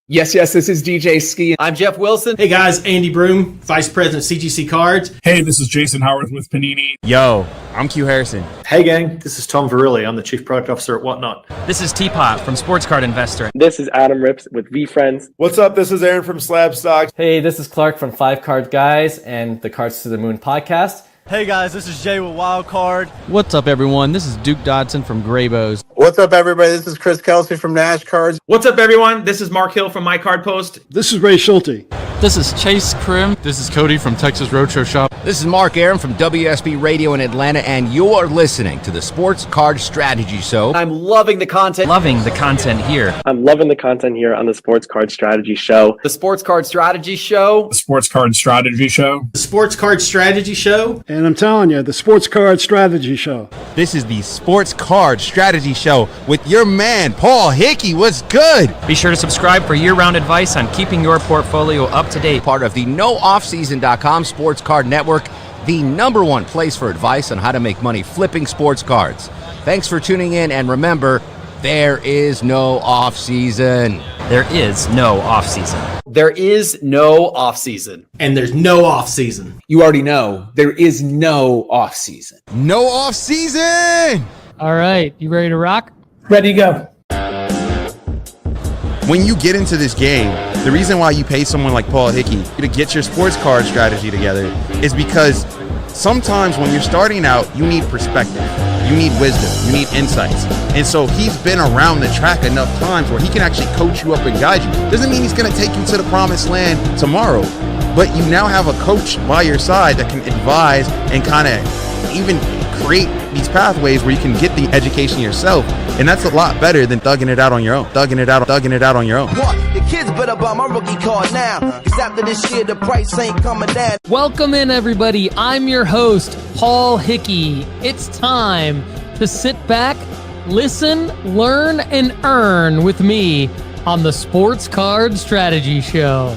Yes, this is DJ Ski. I'm Jeff Wilson. Hey guys, Andy Broom, Vice President of CGC Cards. Hey, this is Jason Howarth with Panini. Yo, I'm Q Harrison. Hey gang, this is Tom Verrilli. I'm the Chief Product Officer at Whatnot. This is Teapot from Sports Card Investor. This is Adam Rips with VFriends. What's up? This is Aaron from Slab Stocks. Hey, this is Clark from 5 Card Guys and the Cards to the Moon podcast. Hey guys, this is Jay with Wild Card. What's up everyone? This is Duke Dodson from Graybows. What's up everybody? This is Chris Kelsey from Nash Cards. What's up everyone? This is Mark Hill from My Card Post. This is Ray Schulte. This is Chase Krim. This is Cody from Texas Roadshow Shop. This is Mark Aaron from WSB Radio in Atlanta, and you're listening to the Sports Card Strategy Show. I'm loving the content. Loving the content here. I'm loving the content here on the Sports Card Strategy Show. The Sports Card Strategy Show. The Sports Card Strategy Show. The Sports Card Strategy Show. And I'm telling you, the Sports Card Strategy Show. This is the Sports Card Strategy Show with your man, Paul Hickey. What's good? Be sure to subscribe for year-round advice on keeping your portfolio up to date. Part of the NoOffSeason.com Sports Card Network, the #1 place for advice on how to make money flipping sports cards. Thanks for tuning in, and remember, there is no off-season. There is no off-season. There is no off-season. And there's no off-season. You already know, there is no off-season. No off-season! All right, you ready to rock? Ready to go. When you get into this game, the reason why you pay someone like Paul Hickey to get your sports card strategy together is because sometimes when you're starting out, you need perspective, you need wisdom, you need insights. And so he's been around the track enough times where he can actually coach you up and guide you. Doesn't mean he's going to take you to the promised land tomorrow, but you now have a coach by your side that can advise and kind of even create these pathways where you can get the education yourself. And that's a lot better than thugging it out on your own. Thugging it out on your own. What? The kids better buy my rookie card now, because after this year, the price ain't coming down. Welcome in, everybody. I'm your host, Paul Hickey. It's time to sit back, listen, learn, and earn with me on the Sports Card Strategy Show.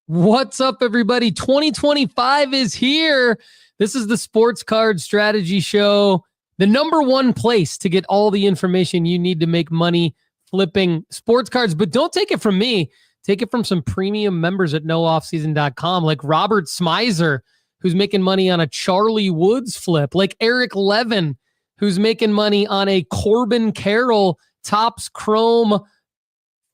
What's up, everybody? 2025 is here. This is the Sports Card Strategy Show, the #1 place to get all the information you need to make money flipping sports cards. But don't take it from me. Take it from some premium members at nooffseason.com, like Robert Smizer, who's making money on a Charlie Woods flip, like Eric Levin, who's making money on a Corbin Carroll Topps Chrome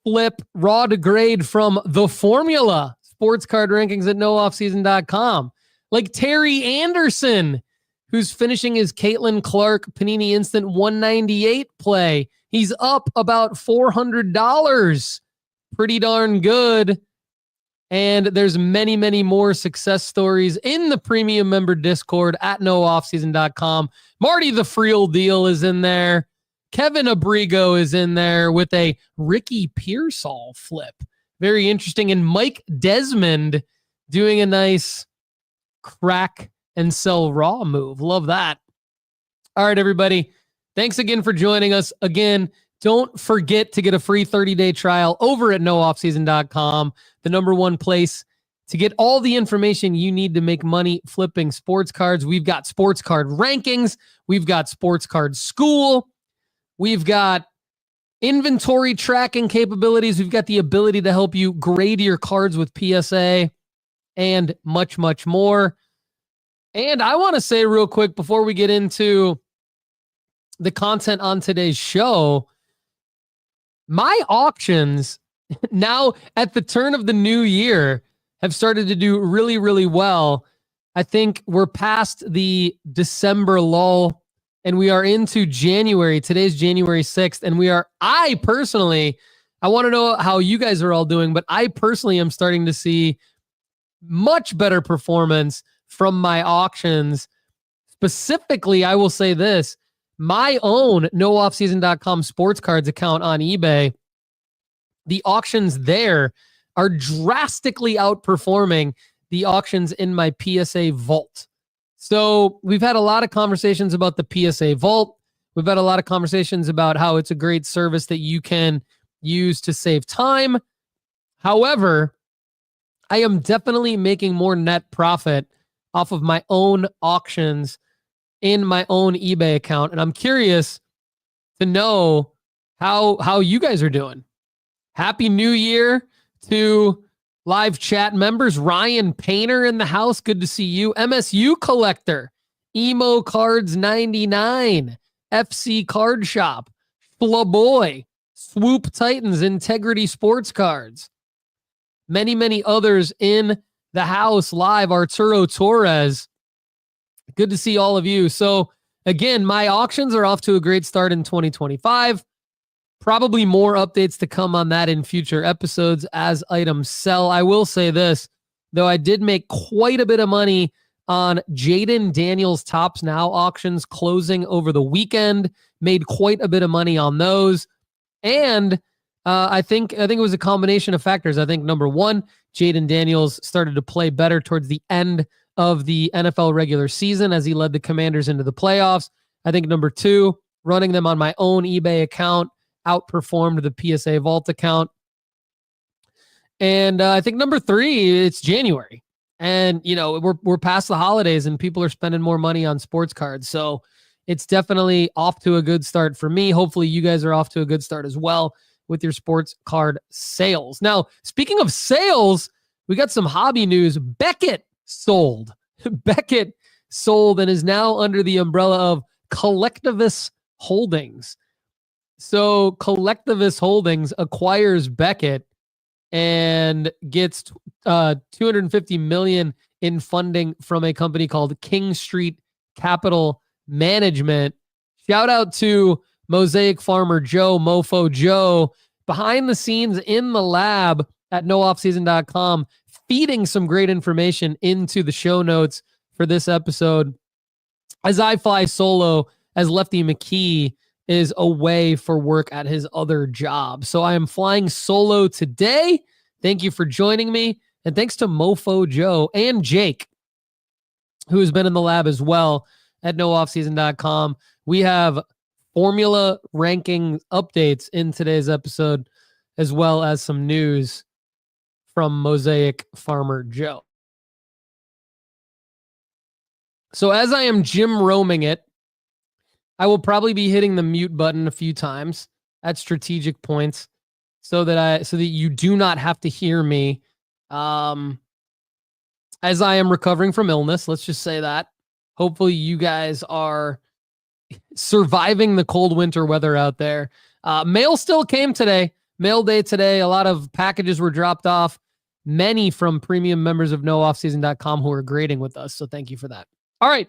flip raw to grade from The Formula sports card rankings at nooffseason.com. Like Terry Anderson, who's finishing his Caitlin Clark Panini Instant 198 play. He's up about $400. Pretty darn good. And there's many, many more success stories in the premium member Discord at nooffseason.com. Marty the Friel Deal is in there. Kevin Abrigo is in there with a Ricky Pearsall flip. Very interesting. And Mike Desmond doing a nice crack and sell raw move. Love that. All right, everybody. Thanks again for joining us. Again, don't forget to get a free 30-day trial over at nooffseason.com, the #1 place to get all the information you need to make money flipping sports cards. We've got sports card rankings. We've got sports card school. We've got inventory tracking capabilities. We've got the ability to help you grade your cards with PSA and much, much more. And I want to say real quick before we get into the content on today's show, my auctions now at the turn of the new year have started to do really, really well. I think we're past the December lull and we are into January. Today's January 6th. And I want to know how you guys are all doing, but I personally am starting to see much better performance from my auctions. Specifically, I will say this, my own nooffseason.com sports cards account on eBay, the auctions there are drastically outperforming the auctions in my PSA vault. So we've had a lot of conversations about the PSA vault. We've had a lot of conversations about how it's a great service that you can use to save time. However, I am definitely making more net profit off of my own auctions in my own eBay account. And I'm curious to know how you guys are doing. Happy New Year to live chat members. Ryan Painter in the house. Good to see you. MSU Collector. Emo Cards 99. FC Card Shop. Flaboy. Swoop Titans. Integrity Sports Cards. Many, many others in the house live. Arturo Torres. Good to see all of you. So again, my auctions are off to a great start in 2025. Probably more updates to come on that in future episodes as items sell. I will say this, though, I did make quite a bit of money on Jaden Daniels Tops Now auctions closing over the weekend. Made quite a bit of money on those. And I think it was a combination of factors. I think number one, Jaden Daniels started to play better towards the end of the NFL regular season as he led the Commanders into the playoffs. I think number two, running them on my own eBay account outperformed the PSA Vault account. And I think number three, it's January. And, you know, we're past the holidays and people are spending more money on sports cards. So it's definitely off to a good start for me. Hopefully you guys are off to a good start as well with your sports card sales. Now, speaking of sales, we got some hobby news. Beckett sold. Beckett sold and is now under the umbrella of Collectivist Holdings. So Collectivist Holdings acquires Beckett and gets $250 million in funding from a company called King Street Capital Management. Shout out to Mosaic Farmer Joe, Mofo Joe, behind the scenes in the lab at nooffseason.com, feeding some great information into the show notes for this episode as I fly solo as Lefty McKee is away for work at his other job. So I am flying solo today. Thank you for joining me. And thanks to Mofo Joe and Jake, who has been in the lab as well at nooffseason.com. We have formula ranking updates in today's episode, as well as some news from Mosaic Farmer Joe. So as I am Jim roaming it, I will probably be hitting the mute button a few times at strategic points so that you do not have to hear me as I am recovering from illness. Let's just say that. Hopefully you guys are surviving the cold winter weather out there. Mail still came today. Mail day today. A lot of packages were dropped off. Many from premium members of nooffseason.com who are grading with us. So thank you for that. All right.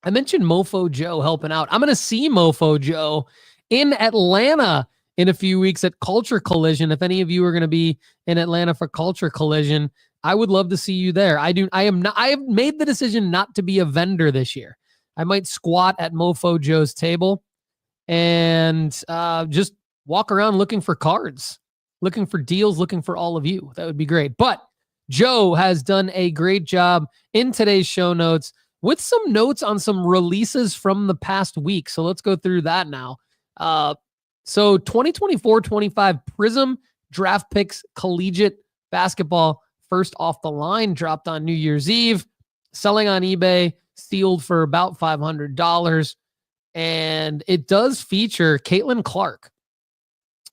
I mentioned Mofo Joe helping out. I'm going to see Mofo Joe in Atlanta in a few weeks at Culture Collision. If any of you are going to be in Atlanta for Culture Collision, I would love to see you there. I have made the decision not to be a vendor this year. I might squat at Mofo Joe's table and just walk around looking for cards, looking for deals, looking for all of you. That would be great. But Joe has done a great job in today's show notes with some notes on some releases from the past week. So let's go through that now. So 2024-25 Prism Draft Picks Collegiate Basketball first off the line dropped on New Year's Eve, selling on eBay, sealed for about $500. And it does feature Caitlin Clark.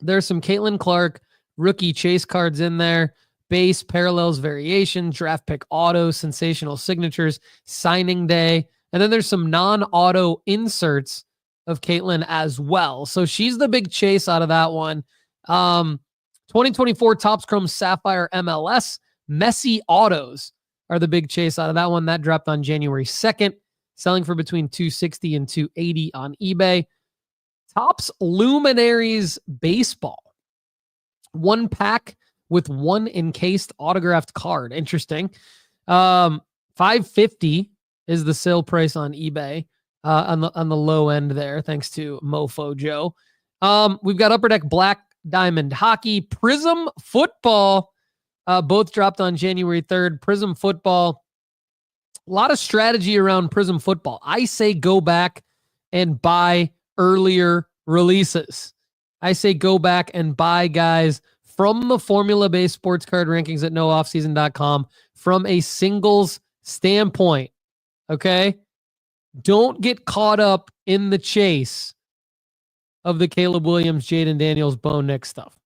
There's some Caitlin Clark rookie chase cards in there. Base, parallels, variation, draft pick auto, sensational signatures, signing day. And then there's some non-auto inserts of Caitlin as well. So she's the big chase out of that one. 2024 Topps Chrome Sapphire MLS. Messy autos are the big chase out of that one. That dropped on January 2nd, selling for between $260 and $280 on eBay. Topps Luminaries Baseball. One pack with one encased autographed card. Interesting. $550 is the sale price on eBay on the low end there, thanks to Mofo Joe. We've got Upper Deck Black Diamond Hockey, Prism Football. Both dropped on January 3rd. Prism Football. A lot of strategy around Prism Football. I say go back and buy earlier releases. I say go back and buy guys from the formula-based sports card rankings at nooffseason.com from a singles standpoint, okay? Don't get caught up in the chase of the Caleb Williams, Jaden Daniels, Bo Nix stuff.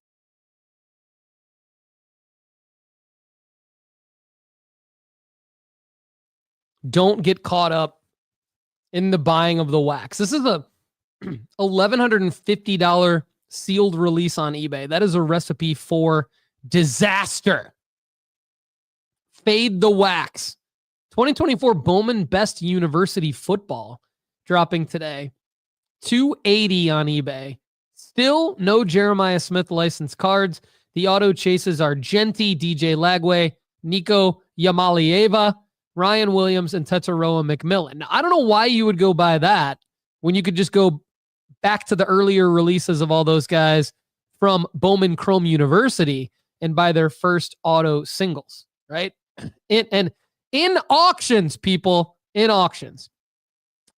don't get caught up in the buying of the wax. This is a $1,150 sealed release on eBay. That is a recipe for disaster. Fade the wax. 2024 Bowman Best University Football dropping today. $280 on eBay. Still no Jeremiah Smith licensed cards. The auto chases are Genti, DJ Lagway, Nico Yamalieva, Ryan Williams, and Tetsuroa McMillan. Now, I don't know why you would go buy that when you could just go back to the earlier releases of all those guys from Bowman Chrome University and buy their first auto singles, right? In auctions, people, in auctions.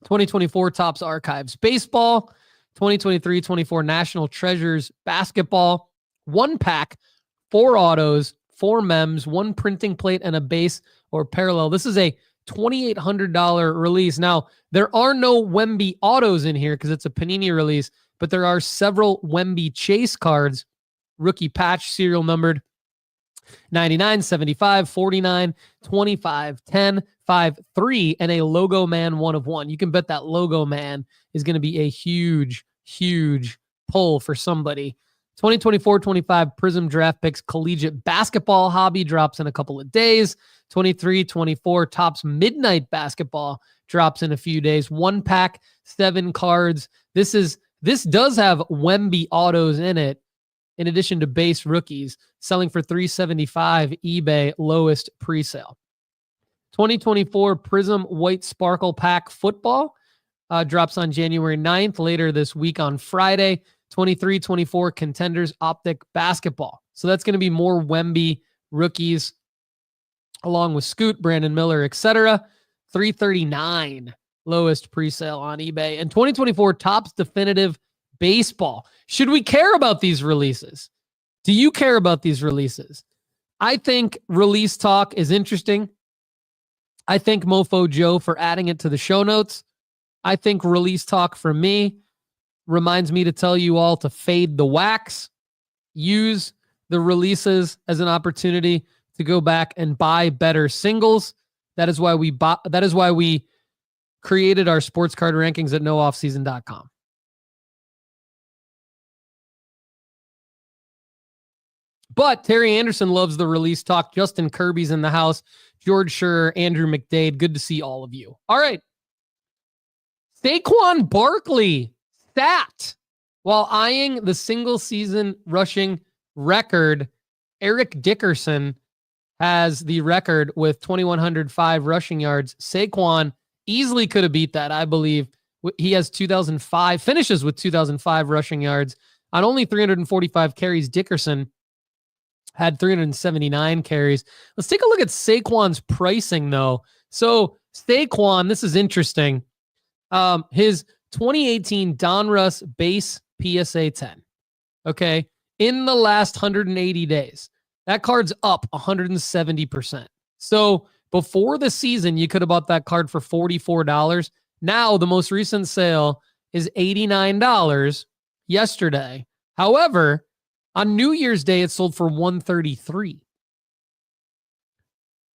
2024 Topps Archives Baseball, 2023-24 National Treasures Basketball, 1 pack, 4 autos, 4 mems, 1 printing plate, and a base or parallel. This is a $2,800 release. Now, there are no Wemby autos in here because it's a Panini release, but there are several Wemby Chase cards, rookie patch, serial numbered 99, 75, 49, 25, 10, 5, 3, and a Logo Man 1 of 1. You can bet that Logo Man is going to be a huge, huge pull for somebody. 2024-25 Prism Draft Picks Collegiate Basketball Hobby drops in a couple of days. 23-24 Topps Midnight Basketball drops in a few days. 1 pack, 7 cards. This does have Wemby autos in it, in addition to base rookies, selling for $375 eBay lowest presale. 2024 Prism White Sparkle Pack Football drops on January 9th, later this week on Friday. 23-24 Contenders Optic Basketball. So that's going to be more Wemby rookies, along with Scoot, Brandon Miller, etc. $339 lowest presale on eBay. And 2024 Topps Definitive Baseball. Should we care about these releases? Do you care about these releases? I think release talk is interesting. I thank Mofo Joe for adding it to the show notes. I think release talk for me reminds me to tell you all to fade the wax. Use the releases as an opportunity to go back and buy better singles. That is why we created our sports card rankings at nooffseason.com. But Terry Anderson loves the release talk. Justin Kirby's in the house. George Scher, Andrew McDade. Good to see all of you. All right. Saquon Barkley sat while eyeing the single season rushing record. Eric Dickerson has the record with 2,105 rushing yards. Saquon easily could have beat that, I believe. He has 2,005, finishes with 2,005 rushing yards on only 345 carries. Dickerson had 379 carries. Let's take a look at Saquon's pricing, though. So Saquon, this is interesting. His 2018 Donruss base PSA 10. Okay. In the last 180 days, that card's up 170%. So before the season, you could have bought that card for $44. Now the most recent sale is $89 yesterday. However, on New Year's Day, it sold for $133.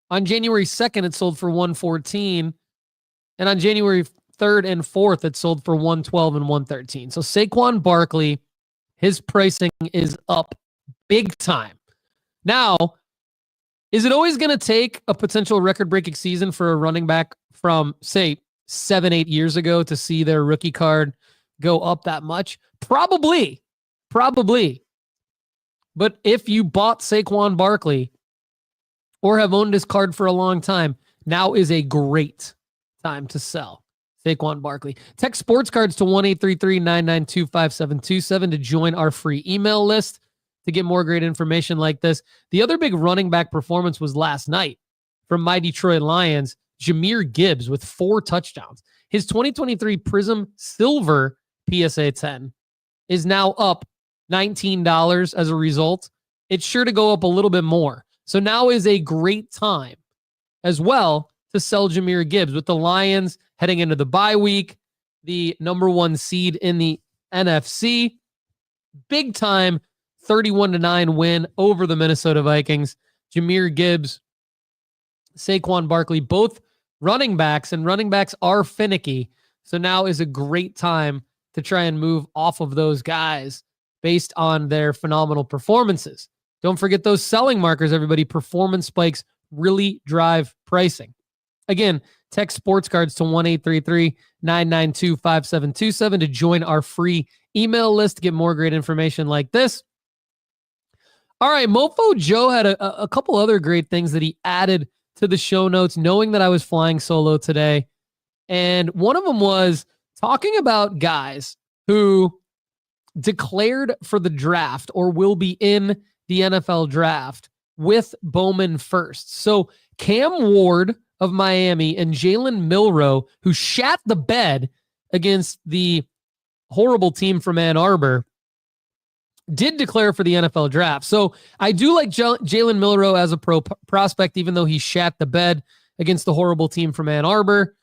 On January 2nd, it sold for $114. And on January 3rd and 4th, it sold for $112 and $113. So Saquon Barkley, his pricing is up big time. Now, is it always going to take a potential record-breaking season for a running back from, say, 7-8 years ago to see their rookie card go up that much? Probably. But if you bought Saquon Barkley or have owned his card for a long time, now is a great time to sell Saquon Barkley. Text sports cards to 1-833-992-5727 to join our free email list to get more great information like this. The other big running back performance was last night from my Detroit Lions, Jahmyr Gibbs with 4 touchdowns. His 2023 Prism Silver PSA 10 is now up $19 as a result. It's sure to go up a little bit more. So now is a great time as well to sell Jahmyr Gibbs with the Lions heading into the bye week, the number 1 seed in the NFC. Big time 31-9 win over the Minnesota Vikings. Jahmyr Gibbs, Saquon Barkley, both running backs, and running backs are finicky. So now is a great time to try and move off of those guys based on their phenomenal performances. Don't forget those selling markers, everybody. Performance spikes really drive pricing. Again, text sports cards to 1-833-992-5727 to join our free email list to get more great information like this. All right, Mofo Joe had a couple other great things that he added to the show notes, knowing that I was flying solo today. And one of them was talking about guys who declared for the draft or will be in the NFL draft with Bowman first. So Cam Ward of Miami and Jalen Milroe, who shat the bed against the horrible team from Ann Arbor, did declare for the NFL draft. So I do like Jalen Milroe as a prospect, even though he shat the bed against the horrible team from Ann Arbor.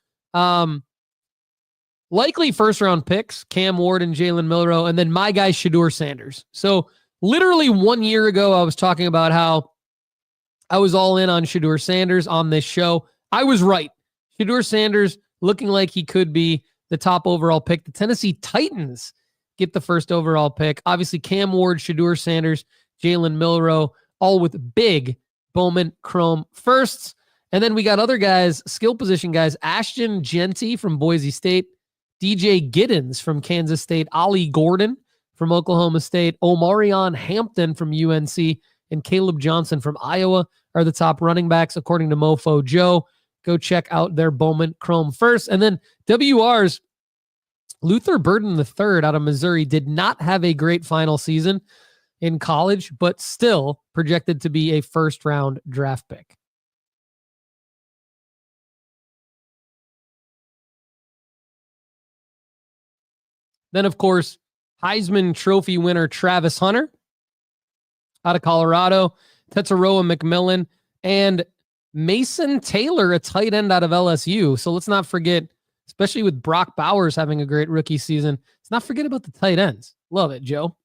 Likely first round picks, Cam Ward and Jalen Milroe, and then my guy Shedeur Sanders. So literally 1 year ago, I was talking about how I was all in on Shedeur Sanders on this show. I was right. Shedeur Sanders looking like he could be the top overall pick. The Tennessee Titans get the first overall pick. Obviously, Cam Ward, Shedeur Sanders, Jalen Milroe, all with big Bowman Chrome firsts. And then we got other guys, skill position guys, Ashton Genty from Boise State, DJ Giddens from Kansas State, Ollie Gordon from Oklahoma State, Omarion Hampton from UNC, and Caleb Johnson from Iowa are the top running backs, according to Mofo Joe. Go check out their Bowman Chrome first. And then WR's Luther Burden III out of Missouri did not have a great final season in college, but still projected to be a first-round draft pick. Then, of course, Heisman Trophy winner Travis Hunter out of Colorado, Tetsuroa McMillan, and Mason Taylor, a tight end out of LSU. So let's not forget, especially with Brock Bowers having a great rookie season, let's not forget about the tight ends. Love it, Joe.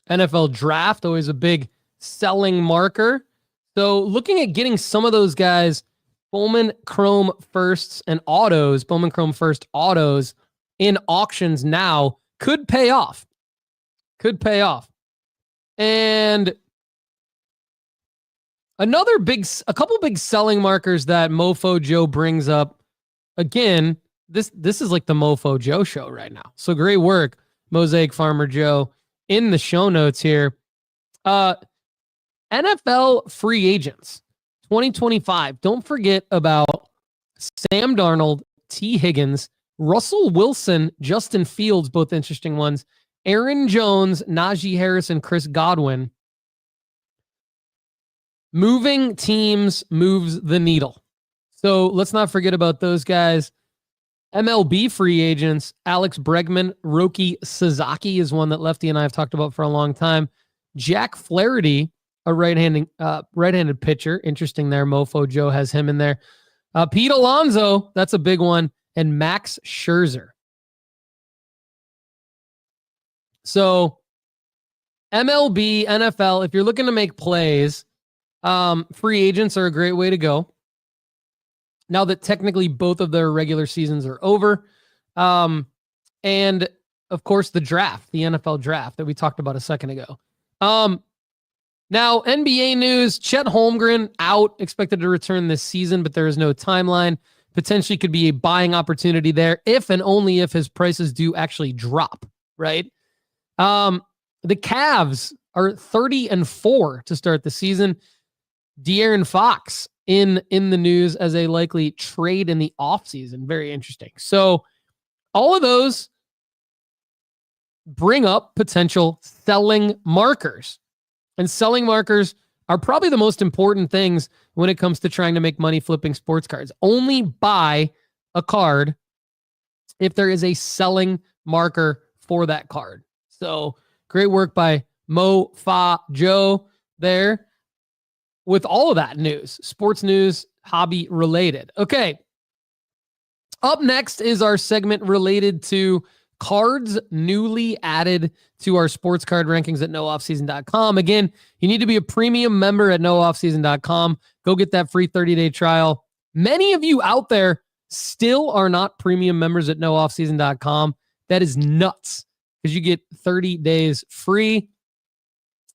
NFL draft, always a big selling marker. So looking at getting some of those guys, Bowman Chrome firsts and autos, Bowman Chrome first autos in auctions now could pay off. Could pay off. And a couple big selling markers that Mofo Joe brings up. Again, this is like the Mofo Joe show right now. So great work, Mosaic Farmer Joe, in the show notes here. NFL free agents 2025. Don't forget about Sam Darnold, T. Higgins, Russell Wilson, Justin Fields, both interesting ones, Aaron Jones, Najee Harris, and Chris Godwin. Moving teams moves the needle. So let's not forget about those guys. MLB free agents, Alex Bregman, Roki Sasaki is one that Lefty and I have talked about for a long time. Jack Flaherty, a right-handed pitcher. Interesting there. Mofo Joe has him in there. Pete Alonso, that's a big one. And Max Scherzer. So MLB, NFL, if you're looking to make plays, free agents are a great way to go. Now that technically both of their regular seasons are over. And of course the draft, the NFL draft that we talked about a second ago. Now NBA news, Chet Holmgren out, expected to return this season, but there is no timeline. Potentially could be a buying opportunity there if and only if his prices do actually drop, right? The Cavs are 30-4 to start the season. De'Aaron Fox in the news as a likely trade in the offseason. Very interesting. So all of those bring up potential selling markers. And selling markers are probably the most important things when it comes to trying to make money flipping sports cards. Only buy a card if there is a selling marker for that card. So great work by Mofo Joe there with all of that news, sports news, hobby related. Okay. Up next is our segment related to cards newly added to our sports card rankings at nooffseason.com. Again, you need to be a premium member at nooffseason.com. Go get that free 30-day trial. Many of you out there still are not premium members at nooffseason.com. That is nuts because you get 30 days free.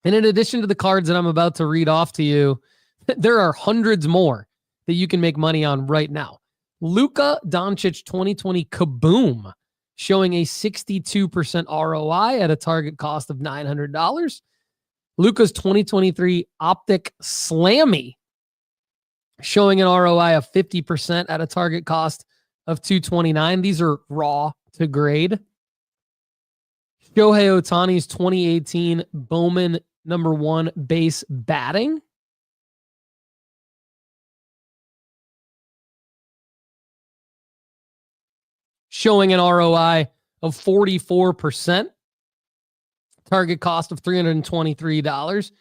And in addition to the cards that I'm about to read off to you, there are hundreds more that you can make money on right now. Luka Doncic 2020 Kaboom, showing a 62% ROI at a target cost of $900. Luka's 2023 Optic Slammy, showing an ROI of 50% at a target cost of $229. These are raw to grade. Shohei Ohtani's 2018 Bowman #1 base batting, showing an ROI of 44%, target cost of $323.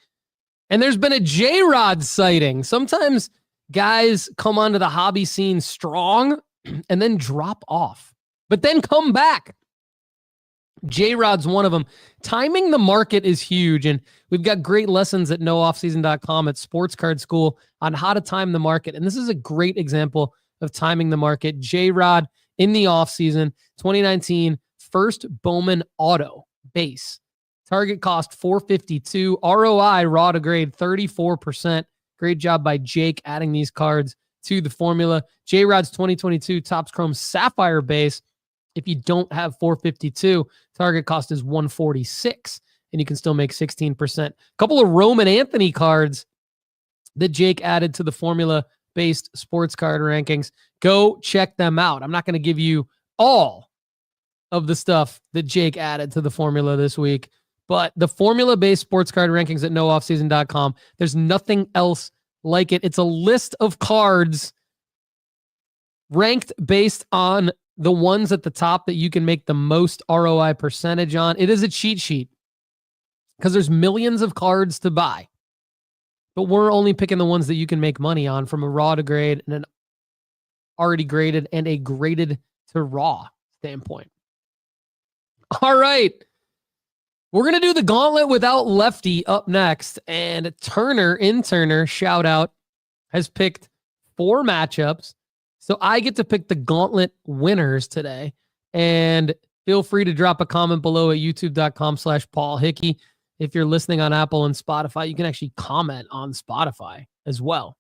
And there's been a J-Rod sighting. Sometimes guys come onto the hobby scene strong and then drop off, but then come back. J-Rod's one of them. Timing the market is huge, and we've got great lessons at nooffseason.com at Sports Card School on how to time the market. And this is a great example of timing the market. J-Rod in the offseason, 2019 first Bowman Auto base. Target cost $452. ROI raw to grade 34%. Great job by Jake adding these cards to the formula. J-Rod's 2022 Topps Chrome Sapphire base. If you don't have $452, target cost is $146, and you can still make 16%. A couple of Roman Anthony cards that Jake added to the formula-based sports card rankings. Go check them out. I'm not going to give you all of the stuff that Jake added to the formula this week, but the formula-based sports card rankings at nooffseason.com, there's nothing else like it. It's a list of cards ranked based on the ones at the top that you can make the most ROI percentage on. It is a cheat sheet because there's millions of cards to buy, but we're only picking the ones that you can make money on from a raw to grade and an already graded and a graded to raw standpoint. All right. We're going to do the gauntlet without Lefty up next. And Turner, shout out, has picked 4 matchups. So I get to pick the gauntlet winners today. And feel free to drop a comment below at youtube.com/Paul Hickey. If you're listening on Apple and Spotify, you can actually comment on Spotify as well.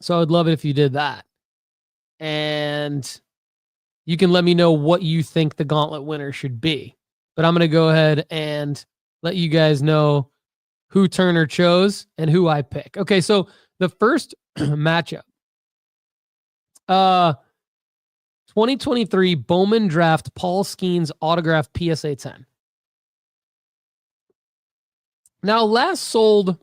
So I'd love it if you did that. And you can let me know what you think the gauntlet winner should be. But I'm going to go ahead and let you guys know who Turner chose and who I pick. Okay, so the first matchup. 2023 Bowman Draft Paul Skeens autograph PSA 10. Now, last sold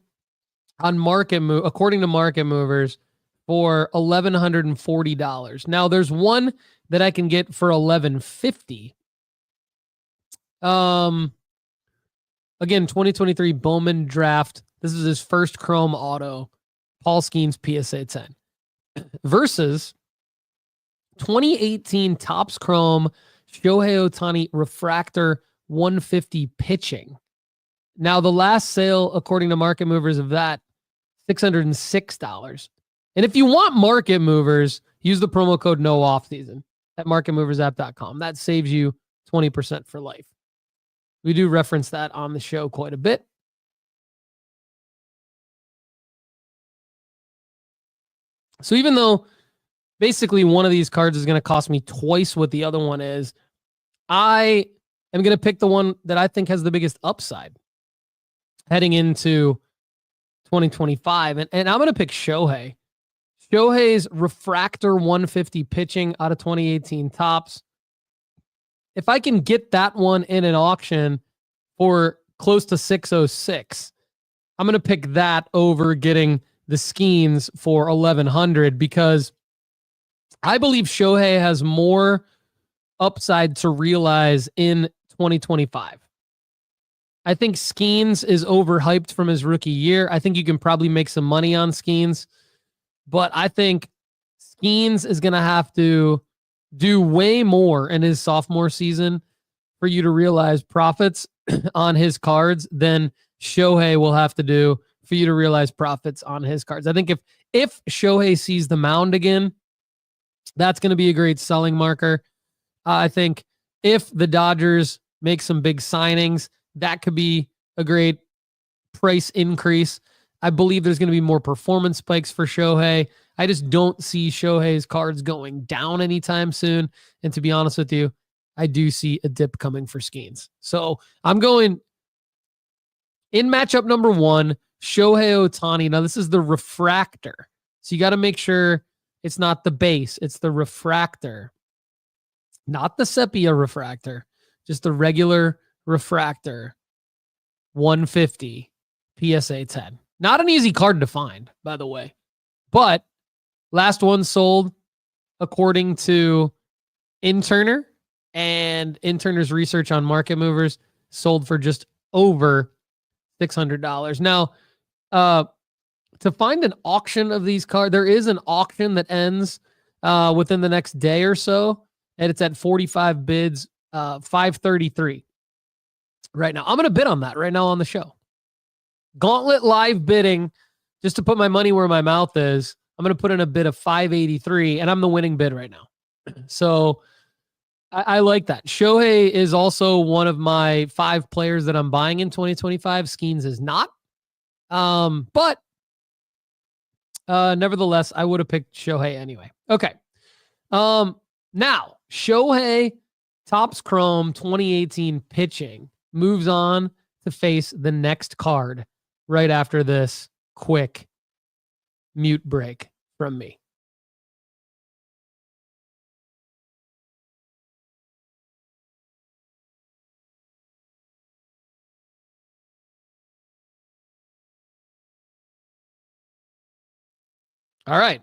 on according to Market Movers, for $1,140. Now, there's one that I can get for $1,150. Again, 2023 Bowman Draft. This is his first Chrome auto. Paul Skeens PSA 10 versus 2018 Topps Chrome Shohei Ohtani Refractor 150 pitching. Now, the last sale, according to Market Movers, of that, $606. And if you want Market Movers, use the promo code NOOFFSEASON at marketmoversapp.com. That saves you 20% for life. We do reference that on the show quite a bit. So even though basically one of these cards is going to cost me twice what the other one is, I am going to pick the one that I think has the biggest upside heading into 2025. And I'm going to pick Shohei. Shohei's Refractor 150 pitching out of 2018 Topps. If I can get that one in an auction for close to $606, I'm going to pick that over getting the Skeens for $1,100 because I believe Shohei has more upside to realize in 2025. I think Skeens is overhyped from his rookie year. I think you can probably make some money on Skeens, but I think Skeens is going to have to do way more in his sophomore season for you to realize profits on his cards than Shohei will have to do for you to realize profits on his cards. I think if Shohei sees the mound again, that's going to be a great selling marker. I think if the Dodgers make some big signings, that could be a great price increase. I believe there's going to be more performance spikes for Shohei. I just don't see Shohei's cards going down anytime soon. And to be honest with you, I do see a dip coming for Skeens. So I'm going in matchup number 1, Shohei Ohtani. Now, this is the refractor. So you got to make sure it's not the base. It's the refractor. Not the sepia refractor. Just the regular refractor. 150 PSA 10. Not an easy card to find, by the way. But last one sold according to Interner, and Interner's research on market movers sold for just over $600. Now, to find an auction of these cards, there is an auction that ends within the next day or so, and it's at 45 bids, 533 right now. I'm going to bid on that right now on the show. Gauntlet live bidding, just to put my money where my mouth is. I'm going to put in a bid of 583, and I'm the winning bid right now. So I like that. Shohei is also one of my 5 players that I'm buying in 2025. Skeens is not. But nevertheless, I would have picked Shohei anyway. Okay. Now, Shohei Topps Chrome 2018 pitching moves on to face the next card right after this quick mute break from me. All right.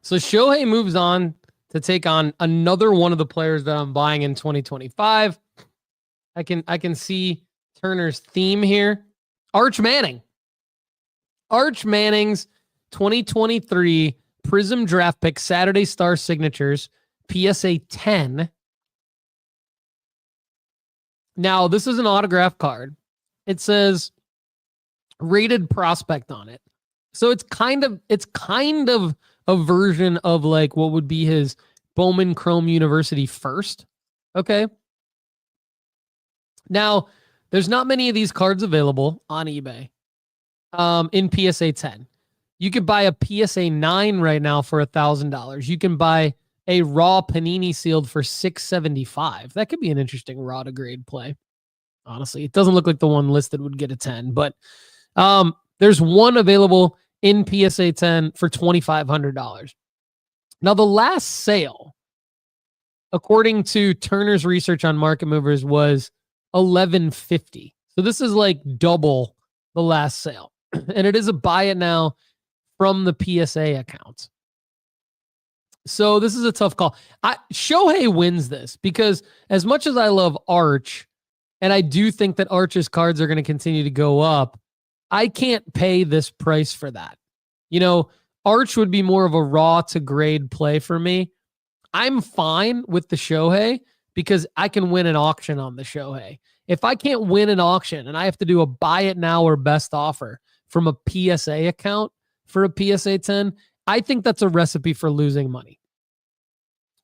So Shohei moves on to take on another one of the players that I'm buying in 2025. I can see Turner's theme here. Arch Manning. Arch Manning's 2023 Prism draft pick Saturday Star Signatures PSA 10. Now, this is an autograph card. It says rated prospect on it. So it's kind of a version of like what would be his Bowman Chrome University first. Okay. Now, there's not many of these cards available on eBay in PSA 10. You could buy a PSA 9 right now for $1,000. You can buy a raw Panini sealed for $675. That could be an interesting raw to grade play. Honestly, it doesn't look like the one listed would get a 10, but there's one available in PSA 10 for $2,500. Now, the last sale, according to Turner's research on market movers, was $1,150. So this is like double the last sale. And it is a buy it now from the PSA account. So this is a tough call. Shohei wins this because as much as I love Arch, and I do think that Arch's cards are going to continue to go up, I can't pay this price for that. You know, Arch would be more of a raw to grade play for me. I'm fine with the Shohei because I can win an auction on the Shohei. If I can't win an auction and I have to do a buy it now or best offer from a PSA account for a PSA 10, I think that's a recipe for losing money.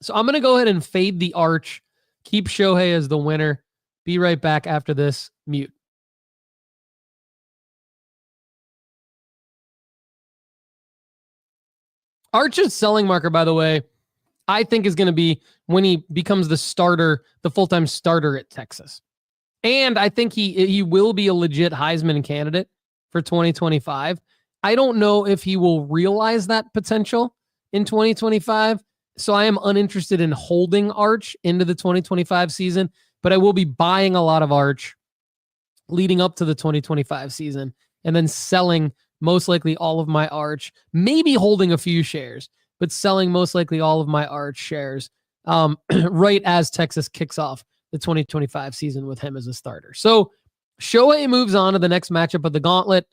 So I'm going to go ahead and fade the Arch, keep Shohei as the winner. Be right back after this mute. Arch's selling marker, by the way, I think is going to be when he becomes the starter, the full-time starter at Texas. And I think he will be a legit Heisman candidate for 2025. I don't know if he will realize that potential in 2025. So I am uninterested in holding Arch into the 2025 season, but I will be buying a lot of Arch leading up to the 2025 season and then selling most likely all of my Arch, maybe holding a few shares, but selling most likely all of my Arch shares right as Texas kicks off the 2025 season with him as a starter. So Shohei moves on to the next matchup of the gauntlet,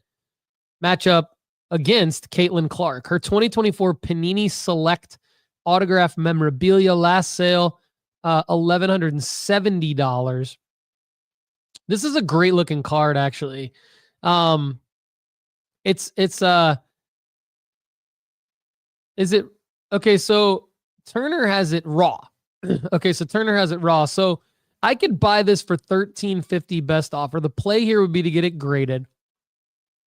matchup against Caitlin Clark. Her 2024 Panini Select autograph memorabilia last sale $1,170. This is a great looking card, actually. Is it okay? So Turner has it raw. Okay, so Turner has it raw. So I could buy this for $13.50 best offer. The play here would be to get it graded,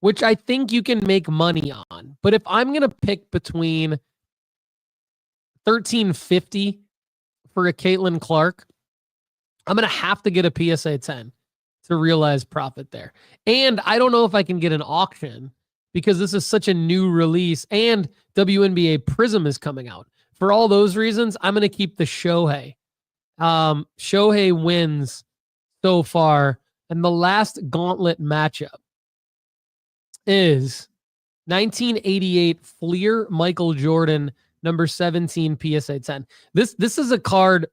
which I think you can make money on. But if I'm gonna pick between $13.50 for a Caitlin Clark, I'm gonna have to get a PSA 10 to realize profit there. And I don't know if I can get an auction because this is such a new release, and WNBA Prism is coming out. For all those reasons, I'm going to keep the Shohei. Shohei wins so far, and the last gauntlet matchup is 1988 Fleer Michael Jordan, number 17 PSA 10. This is a card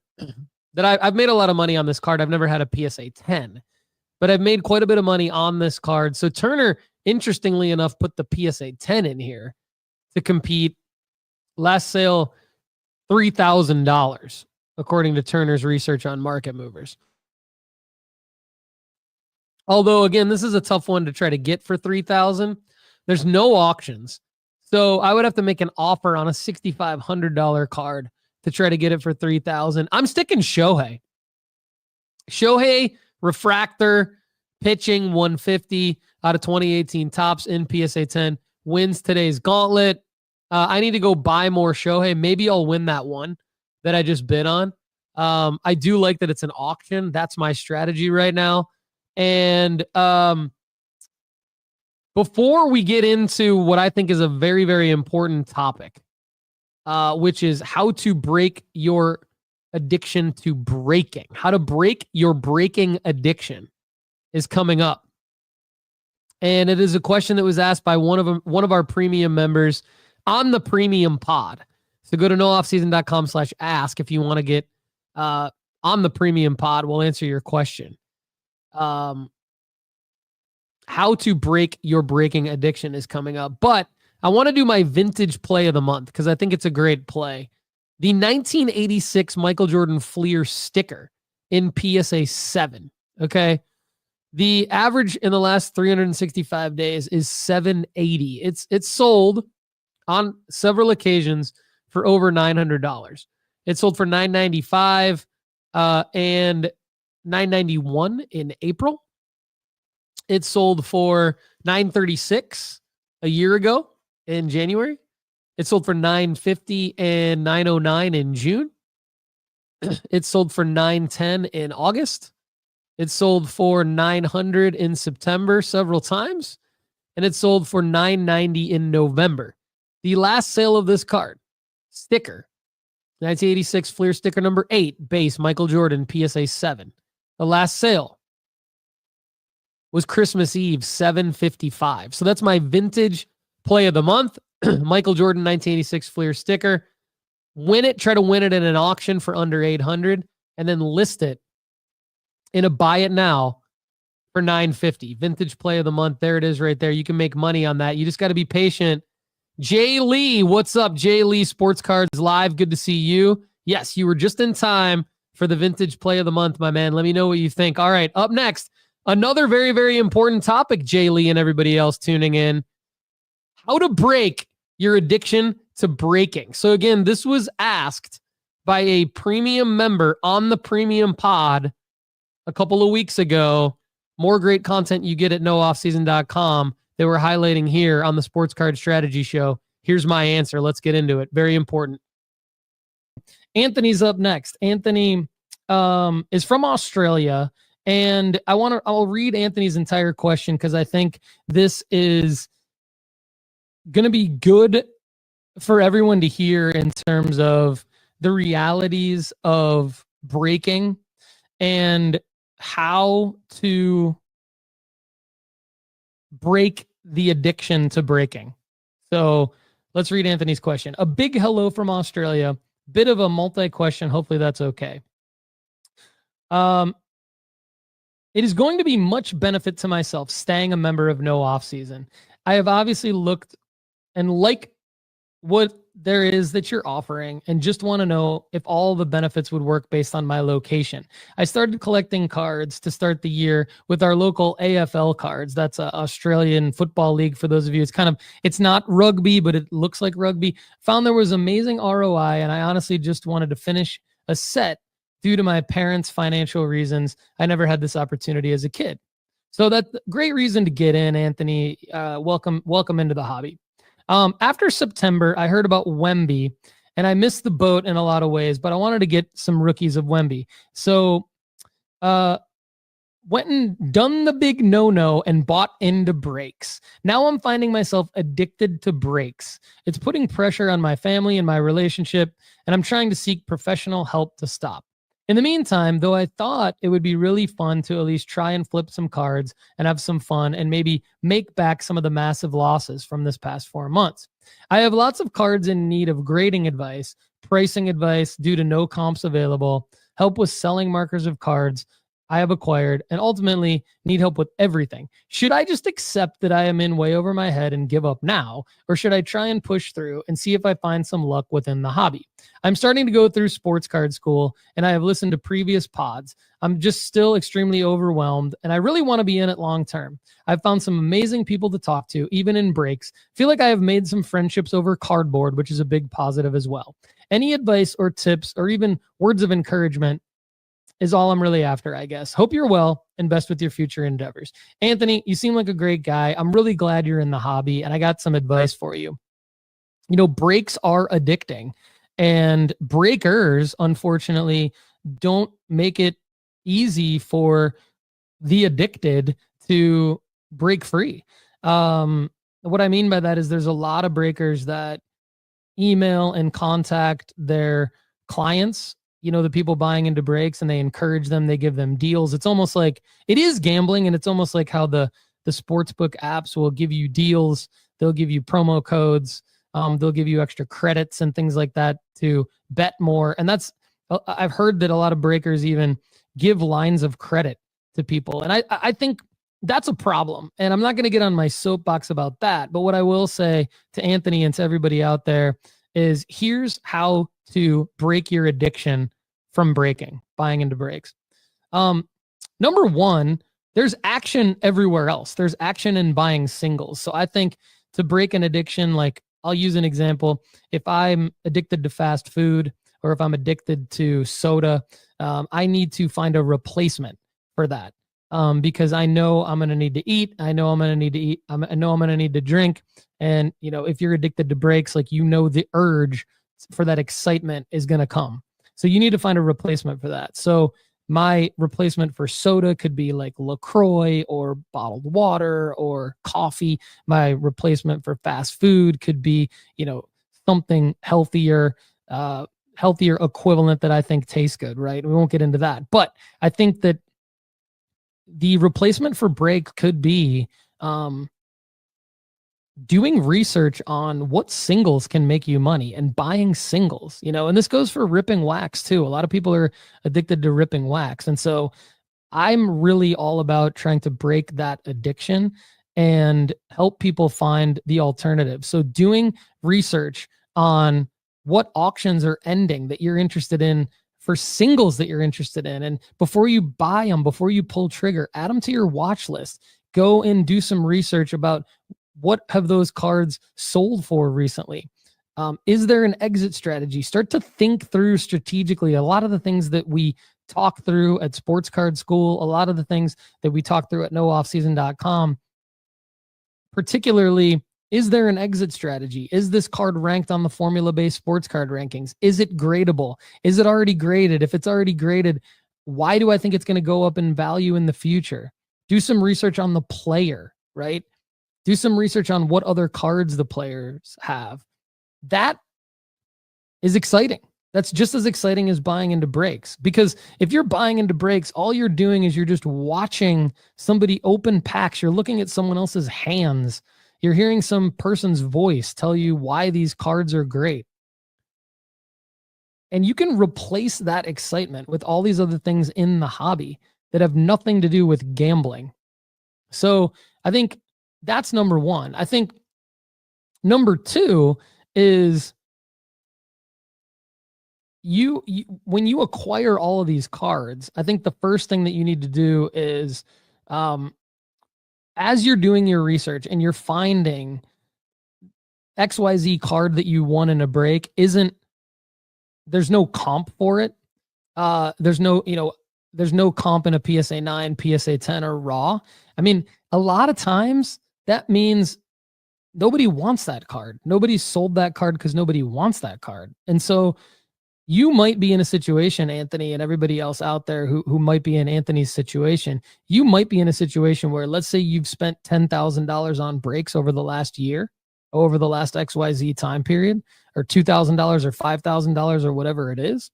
that I've made a lot of money on this card. I've never had a PSA 10, but I've made quite a bit of money on this card. So Turner, interestingly enough, put the PSA 10 in here to compete. Last sale, $3,000, according to Turner's research on Market Movers. Although, again, this is a tough one to try to get for $3,000. There's no auctions. So I would have to make an offer on a $6,500 card to try to get it for $3,000. I'm sticking Shohei. Shohei, refractor, pitching 150 out of 2018 tops in PSA 10, wins today's gauntlet. I need to go buy more Shohei. Maybe I'll win that one that I just bid on. I do like that it's an auction. That's my strategy right now. And before we get into what I think is a very, very important topic, which is how to break your addiction to breaking. How to break your breaking addiction is coming up. And it is a question that was asked by one of our premium members on the premium pod. So go to nooffseason.com/ask if you want to get on the premium pod. We'll answer your question. How to break your breaking addiction is coming up. But I want to do my vintage play of the month because I think it's a great play. The 1986 Michael Jordan Fleer sticker in PSA 7. Okay. The average in the last 365 days is $780. It's sold on several occasions for over $900. It sold for $995 and $991 in April. It sold for $936 a year ago in January. It sold for $950 and $909 in June. It sold for $910 in August. It sold for $900 in September several times, and it sold for $990 in November. The last sale of this card, sticker, 1986 Fleer sticker number 8, base Michael Jordan PSA 7. The last sale was Christmas Eve, $755. So that's my vintage play of the month. Michael Jordan 1986 Fleer sticker. Win it, try to win it in an auction for under $800, and then list it in a buy it now for $950. Vintage play of the month. There it is right there. You can make money on that. You just got to be patient. Jay Lee, what's up? Jay Lee, Sports Cards Live. Good to see you. Yes, you were just in time for the vintage play of the month, my man. Let me know what you think. All right, up next, another very, very important topic, Jay Lee and everybody else tuning in. How to break your addiction to breaking. So again, this was asked by a premium member on the premium pod a couple of weeks ago. More great content you get at nooffseason.com that we're highlighting here on the Sports Card Strategy Show. Here's my answer. Let's get into it. Very important. Anthony's up next. Anthony is from Australia, and I'll read Anthony's entire question because I think this is going to be good for everyone to hear in terms of the realities of breaking and how to break the addiction to breaking. So let's read Anthony's question. A big hello from Australia. Bit of a multi-question. Hopefully that's okay. It is going to be much benefit to myself staying a member of No Off Season. I have obviously looked and like what there is that you're offering and just want to know if all the benefits would work based on my location. I started collecting cards to start the year with our local AFL cards. That's a Australian Football League for those of you. It's not rugby, but it looks like rugby. Found there was amazing ROI, and I honestly just wanted to finish a set due to my parents' financial reasons. I never had this opportunity as a kid. So that's a great reason to get in, Anthony. Welcome into the hobby. After September, I heard about Wemby, and I missed the boat in a lot of ways, but I wanted to get some rookies of Wemby. So went and done the big no-no and bought into breaks. Now I'm finding myself addicted to breaks. It's putting pressure on my family and my relationship, and I'm trying to seek professional help to stop. In the meantime, though, I thought it would be really fun to at least try and flip some cards and have some fun and maybe make back some of the massive losses from this past 4 months. I have lots of cards in need of grading advice, pricing advice due to no comps available, help with selling markers of cards I have acquired, and ultimately need help with everything. Should I just accept that I am in way over my head and give up now, or should I try and push through and see if I find some luck within the hobby? I'm starting to go through sports card school, and I have listened to previous pods. I'm just still extremely overwhelmed, and I really want to be in it long term. I've found some amazing people to talk to, even in breaks. Feel like I have made some friendships over cardboard, which is a big positive as well. Any advice or tips or even words of encouragement is all I'm really after, I guess. Hope you're well and best with your future endeavors. Anthony, you seem like a great guy. I'm really glad you're in the hobby, and I got some advice for you. You know, breaks are addicting, and breakers, unfortunately, don't make it easy for the addicted to break free. What I mean by that is there's a lot of breakers that email and contact their clients, you know, the people buying into breaks, and they encourage them, they give them deals. It's almost like it is gambling, and it's almost like how the sportsbook apps will give you deals. They'll give you promo codes. They'll give you extra credits and things like that to bet more. And I've heard that a lot of breakers even give lines of credit to people. And I think that's a problem. And I'm not going to get on my soapbox about that. But what I will say to Anthony and to everybody out there is here's how to break your addiction from buying into breaks. Number one, there's action everywhere else. There's action in buying singles. So I think to break an addiction, like I'll use an example. If I'm addicted to fast food or if I'm addicted to soda, I need to find a replacement for that. Because I know I'm going to need to eat. I know I'm going to need to eat. I know I'm going to need to drink. And, you know, if you're addicted to breaks, like, you know, the urge for that excitement is going to come. So you need to find a replacement for that. So my replacement for soda could be like LaCroix or bottled water or coffee. My replacement for fast food could be, you know, something healthier equivalent that I think tastes good, right? We won't get into that. But I think that the replacement for break could be doing research on what singles can make you money and buying singles, you know, and this goes for ripping wax too. A lot of people are addicted to ripping wax. And so I'm really all about trying to break that addiction and help people find the alternative. So doing research on what auctions are ending that you're interested in for singles that you're interested in. And before you buy them, before you pull trigger, add them to your watch list. Go and do some research about what have those cards sold for recently. Is there an exit strategy? Start to think through strategically a lot of the things that we talk through at Sports Card School, a lot of the things that we talk through at nooffseason.com. Particularly, is there an exit strategy? Is this card ranked on the formula-based sports card rankings? Is it gradable? Is it already graded? If it's already graded, why do I think it's going to go up in value in the future? Do some research on the player, right? Do some research on what other cards the players have. That is exciting. That's just as exciting as buying into breaks. Because if you're buying into breaks, all you're doing is you're just watching somebody open packs. You're looking at someone else's hands. You're hearing some person's voice tell you why these cards are great. And you can replace that excitement with all these other things in the hobby that have nothing to do with gambling. So I think that's number one. I think number two is you when you acquire all of these cards, I think the first thing that you need to do is, as you're doing your research and you're finding XYZ card that you won in a break there's no comp for it. There's no comp in a PSA 9, PSA 10, or raw. I mean, a lot of times that means nobody wants that card. Nobody sold that card because nobody wants that card. And so you might be in a situation, Anthony, and everybody else out there who might be in Anthony's situation. You might be in a situation where, let's say you've spent $10,000 on breaks over the last year, over the last XYZ time period, or $2,000 or $5,000 or whatever it is.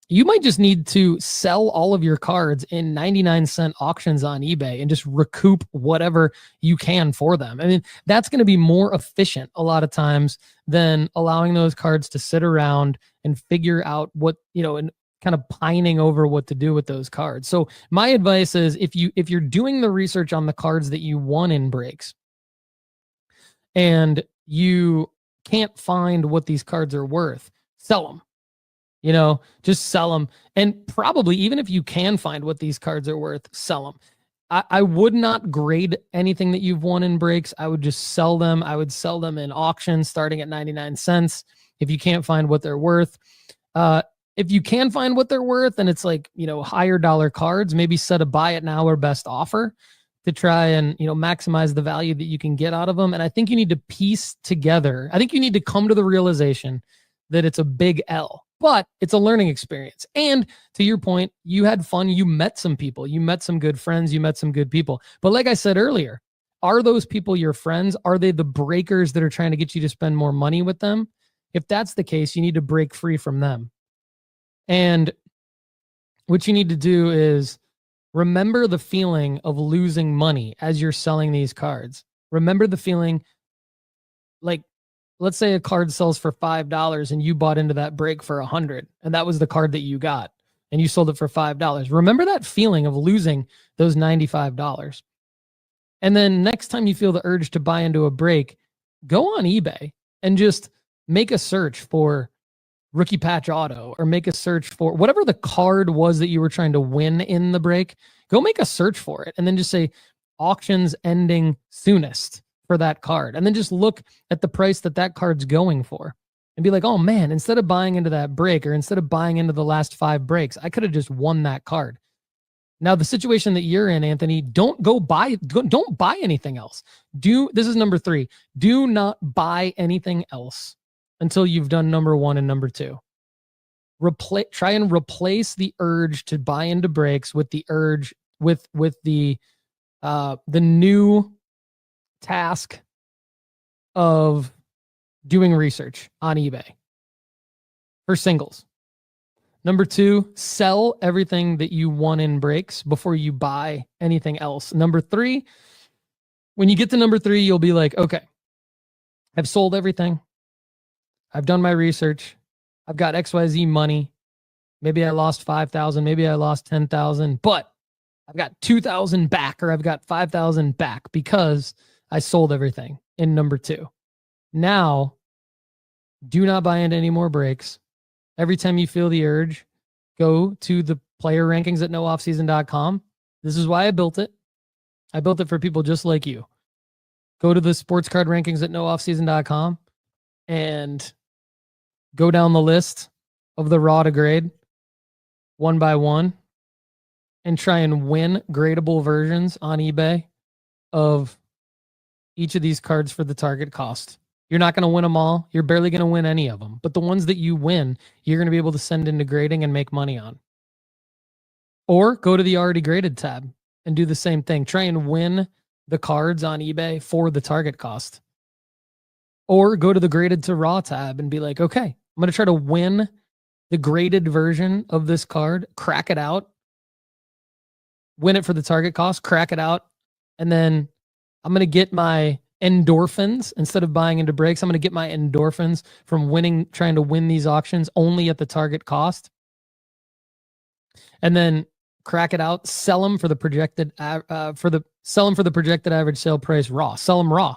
You might just need to sell all of your cards in 99-cent auctions on eBay and just recoup whatever you can for them. I mean, that's going to be more efficient a lot of times than allowing those cards to sit around and figure out what, and kind of pining over what to do with those cards. So my advice is, if you're doing the research on the cards that you won in breaks and you can't find what these cards are worth, sell them. Just sell them. And probably, even if you can find what these cards are worth, sell them. I would not grade anything that you've won in breaks. I would just sell them. I would sell them in auctions starting at 99 cents if you can't find what they're worth. If you can find what they're worth and it's like, higher dollar cards, maybe set a buy it now or best offer to try and, maximize the value that you can get out of them. And I think you need to piece together. I think you need to come to the realization that it's a big L. But it's a learning experience. And to your point, you had fun. You met some people. You met some good friends. You met some good people. But like I said earlier, are those people your friends? Are they the breakers that are trying to get you to spend more money with them? If that's the case, you need to break free from them. And what you need to do is remember the feeling of losing money as you're selling these cards. Remember the feeling, like, let's say a card sells for $5 and you bought into that break for $100, and that was the card that you got, and you sold it for $5. Remember that feeling of losing those $95. And then next time you feel the urge to buy into a break, go on eBay and just make a search for rookie patch auto, or make a search for whatever the card was that you were trying to win in the break. Go make a search for it and then just say auctions ending soonest for that card, and then just look at the price that card's going for and be like, oh man, instead of buying into that break, or instead of buying into the last 5 breaks, I could have just won that card. Now, the situation that you're in, Anthony, don't buy anything else. This is number 3. Do not buy anything else until you've done number 1 and number 2. Try and replace the urge to buy into breaks with the urge with the new task of doing research on eBay for singles. Number 2, sell everything that you won in breaks before you buy anything else. Number 3, when you get to number 3, you'll be like, okay, I've sold everything. I've done my research. I've got XYZ money. Maybe I lost 5,000. Maybe I lost 10,000, but I've got 2,000 back, or I've got 5,000 back because I sold everything in number 2. Now, do not buy into any more breaks. Every time you feel the urge, go to the player rankings at nooffseason.com. This is why I built it. I built it for people just like you. Go to the sports card rankings at nooffseason.com and go down the list of the raw to grade one by one and try and win gradable versions on eBay of each of these cards for the target cost. You're not going to win them all. You're barely going to win any of them. But the ones that you win, you're going to be able to send into grading and make money on. Or go to the already graded tab and do the same thing. Try and win the cards on eBay for the target cost. Or go to the graded to raw tab and be like, okay, I'm going to try to win the graded version of this card, crack it out, win it for the target cost, crack it out, and then I'm going to get my endorphins. Instead of buying into breaks, I'm going to get my endorphins from trying to win these auctions only at the target cost. And then crack it out, sell them for the projected average sale price raw. Sell them raw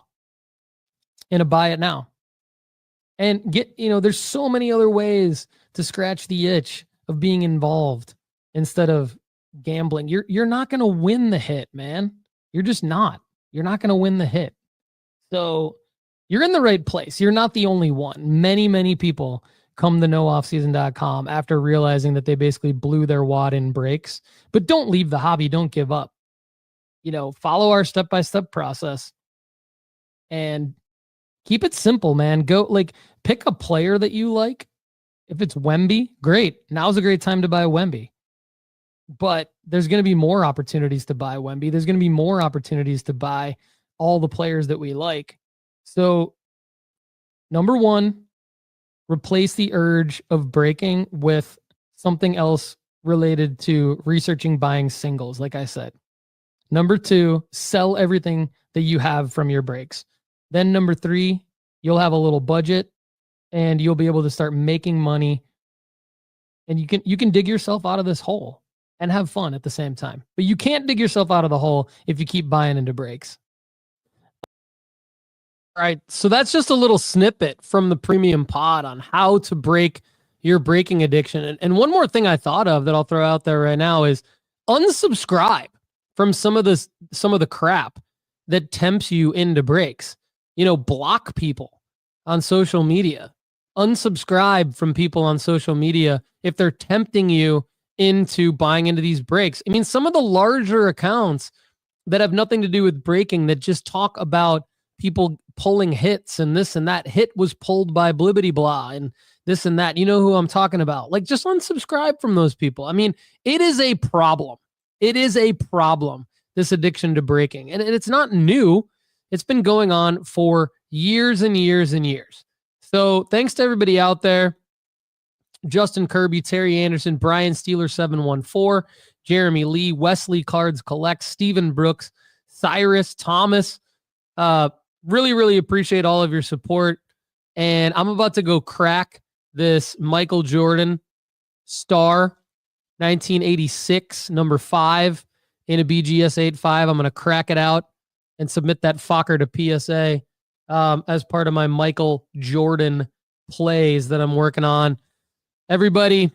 in a buy it now. and there's so many other ways to scratch the itch of being involved instead of gambling. You're not going to win the hit, man. You're just not. You're not going to win the hit. So you're in the right place. You're not the only one. Many, many people come to nooffseason.com after realizing that they basically blew their wad in breaks. But don't leave the hobby. Don't give up. Follow our step-by-step process and keep it simple, man. Pick a player that you like. If it's Wemby, great. Now's a great time to buy Wemby. But there's going to be more opportunities to buy Wemby. There's going to be more opportunities to buy all the players that we like. So, number one, replace the urge of breaking with something else related to researching buying singles, like I said. Number two, sell everything that you have from your breaks. Then number three, you'll have a little budget and you'll be able to start making money, and you can dig yourself out of this hole and have fun at the same time. But you can't dig yourself out of the hole if you keep buying into breaks. All right, so that's just a little snippet from the premium pod on how to break your breaking addiction. And one more thing I thought of that I'll throw out there right now is unsubscribe from some of the crap that tempts you into breaks. Block people on social media. Unsubscribe from people on social media if they're tempting you into buying into these breaks. I mean, some of the larger accounts that have nothing to do with breaking, that just talk about people pulling hits and this and that hit was pulled by blibbity blah and this and that. You know who I'm talking about. Just unsubscribe from those people. I mean, it is a problem. It is a problem, this addiction to breaking. And it's not new. It's been going on for years and years and years. So thanks to everybody out there. Justin Kirby, Terry Anderson, Brian Steeler 714, Jeremy Lee, Wesley Cards Collect, Stephen Brooks, Cyrus, Thomas. Really, really appreciate all of your support. And I'm about to go crack this Michael Jordan star 1986 number 5 in a BGS 85. I'm going to crack it out and submit that fucker to PSA as part of my Michael Jordan plays that I'm working on. Everybody,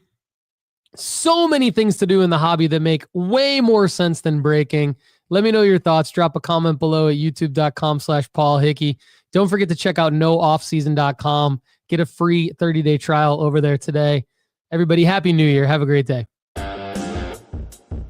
so many things to do in the hobby that make way more sense than breaking. Let me know your thoughts. Drop a comment below at youtube.com/Paul Hickey. Don't forget to check out nooffseason.com. Get a free 30-day trial over there today. Everybody, Happy New Year. Have a great day.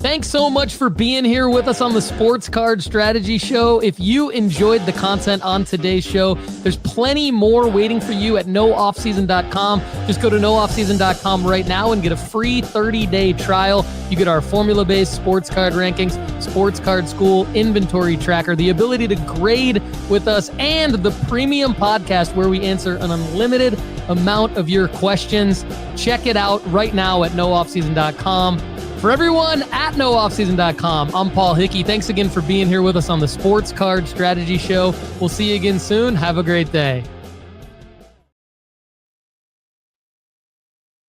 Thanks so much for being here with us on the Sports Card Strategy Show. If you enjoyed the content on today's show, there's plenty more waiting for you at nooffseason.com. Just go to nooffseason.com right now and get a free 30-day trial. You get our formula-based sports card rankings, sports card school, inventory tracker, the ability to grade with us, and the premium podcast where we answer an unlimited amount of your questions. Check it out right now at nooffseason.com. For everyone at nooffseason.com, I'm Paul Hickey. Thanks again for being here with us on the Sports Card Strategy Show. We'll see you again soon. Have a great day.